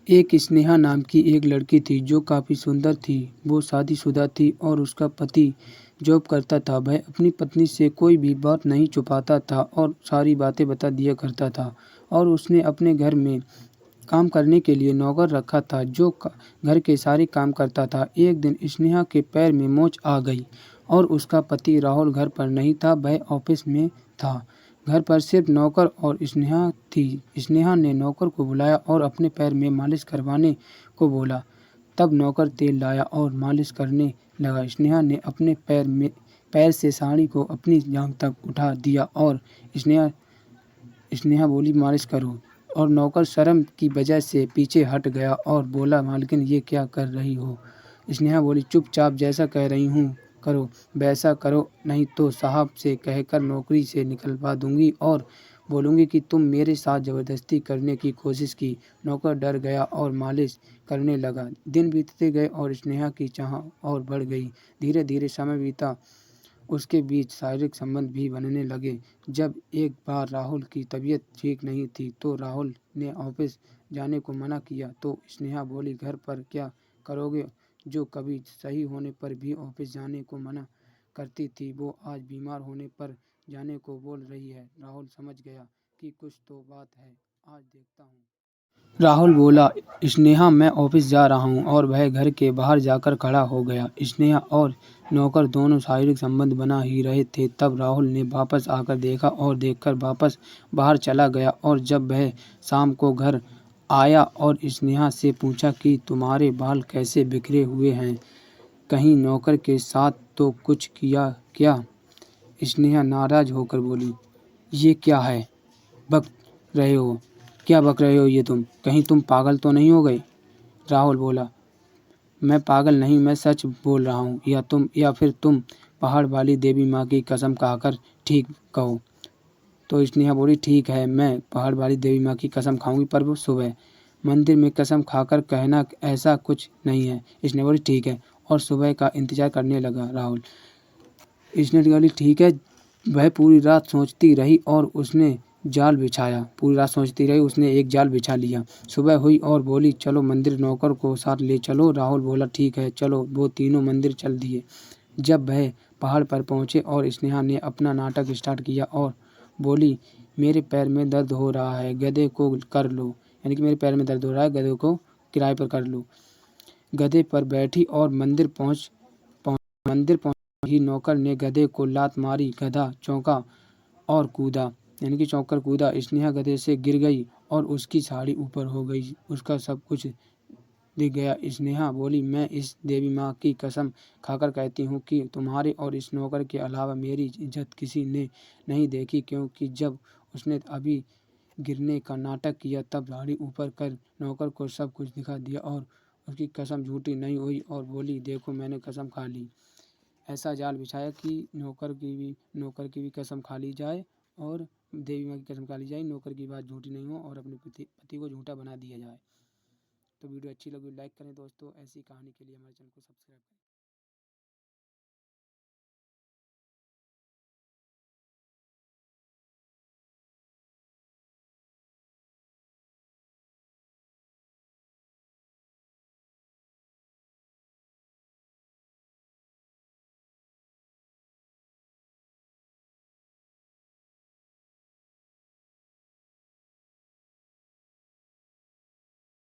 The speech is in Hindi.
एक स्नेहा नाम की एक लड़की थी जो काफ़ी सुंदर थी। वो शादीशुदा थी और उसका पति जॉब करता था। वह अपनी पत्नी से कोई भी बात नहीं छुपाता था और सारी बातें बता दिया करता था। और उसने अपने घर में काम करने के लिए नौकर रखा था जो घर के सारे काम करता था। एक दिन स्नेहा के पैर में मोच आ गई और उसका पति राहुल घर पर नहीं था, वह ऑफिस में था। घर पर सिर्फ नौकर और स्नेहा थी। स्नेहा ने नौकर को बुलाया और अपने पैर में मालिश करवाने को बोला। तब नौकर तेल लाया और मालिश करने लगा। स्नेहा ने अपने पैर से साड़ी को अपनी जांघ तक उठा दिया और स्नेहा स्नेहा बोली मालिश करो। और नौकर शर्म की वजह से पीछे हट गया और बोला मालकिन ये क्या कर रही हो। स्नेहा बोली चुपचाप जैसा कह रही हूँ करो वैसा करो, नहीं तो साहब से कहकर नौकरी से निकलवा दूंगी और बोलूँगी कि तुम मेरे साथ ज़बरदस्ती करने की कोशिश की। नौकर डर गया और मालिश करने लगा। दिन बीतते गए और स्नेहा की चाह और बढ़ गई। धीरे धीरे समय बीता, उसके बीच शारीरिक संबंध भी बनने लगे। जब एक बार राहुल की तबीयत ठीक नहीं थी तो राहुल ने ऑफिस जाने को मना किया तो स्नेहा बोली घर पर क्या करोगे। जो कभी सही होने पर भी ऑफिस जाने को मना करती थी वो आज बीमार होने पर जाने को बोल रही है। राहुल समझ गया कि कुछ तो बात है, आज देखता हूँ। राहुल बोला स्नेहा मैं ऑफिस जा रहा हूँ और वह घर के बाहर जाकर खड़ा हो गया। स्नेहा और नौकर दोनों शारीरिक संबंध बना ही रहे थे। तब राहुल ने वापस आकर देखा और देखकर वापस बाहर चला गया। और जब वह शाम को घर आया और स्नेहा से पूछा कि तुम्हारे बाल कैसे बिखरे हुए हैं, कहीं नौकर के साथ तो कुछ किया क्या। स्नेहा नाराज होकर बोली ये क्या है बक रहे हो, क्या बक रहे हो ये तुम, कहीं तुम पागल तो नहीं हो गए। राहुल बोला मैं पागल नहीं, मैं सच बोल रहा हूँ, या फिर तुम पहाड़ वाली देवी माँ की कसम खाकर ठीक कहो। तो स्नेहा बोली ठीक है मैं पहाड़ वाली देवी माँ की कसम खाऊंगी, पर वो सुबह मंदिर में कसम खाकर कहना ऐसा कुछ नहीं है। स्नेहा बोली ठीक है और सुबह का इंतजार करने लगा राहुल। स्नेहा बोली ठीक है। वह पूरी रात सोचती रही और उसने जाल बिछाया। पूरी रात सोचती रही, उसने एक जाल बिछा लिया। सुबह हुई और बोली चलो मंदिर, नौकर को साथ ले चलो। राहुल बोला ठीक है चलो। वो तीनों मंदिर चल दिए। जब वह पहाड़ पर पहुँचे और स्नेहा ने अपना नाटक स्टार्ट किया और बोली मेरे पैर में दर्द हो रहा है, गधे को कर लो, यानी कि मेरे पैर में दर्द हो रहा है, गधे को किराए पर कर लो। गधे पर बैठी और मंदिर पहुँच ही नौकर ने गधे को लात मारी। गधा चौंका और कूदा, यानी कि चौंक कर कूदा। स्नेहा गधे से गिर गई और उसकी साड़ी ऊपर हो गई, उसका सब कुछ दिख गया। स्नेहा बोली मैं इस देवी माँ की कसम खाकर कहती हूँ कि तुम्हारे और इस नौकर के अलावा मेरी इज्जत किसी ने नहीं देखी, क्योंकि जब उसने अभी गिरने का नाटक किया तब साड़ी ऊपर कर नौकर को सब कुछ दिखा दिया और उसकी कसम झूठी नहीं हुई और बोली देखो मैंने कसम खा ली। ऐसा जाल बिछाया कि नौकर की भी कसम खा ली जाए और देवी माँ की कसम खा ली जाए, नौकर की बात झूठी नहीं हो और अपने पति को झूठा बना दिया जाए। तो वीडियो अच्छी लगी लाइक करें दोस्तों, ऐसी कहानी के लिए हमारे चैनल को सब्सक्राइब करें।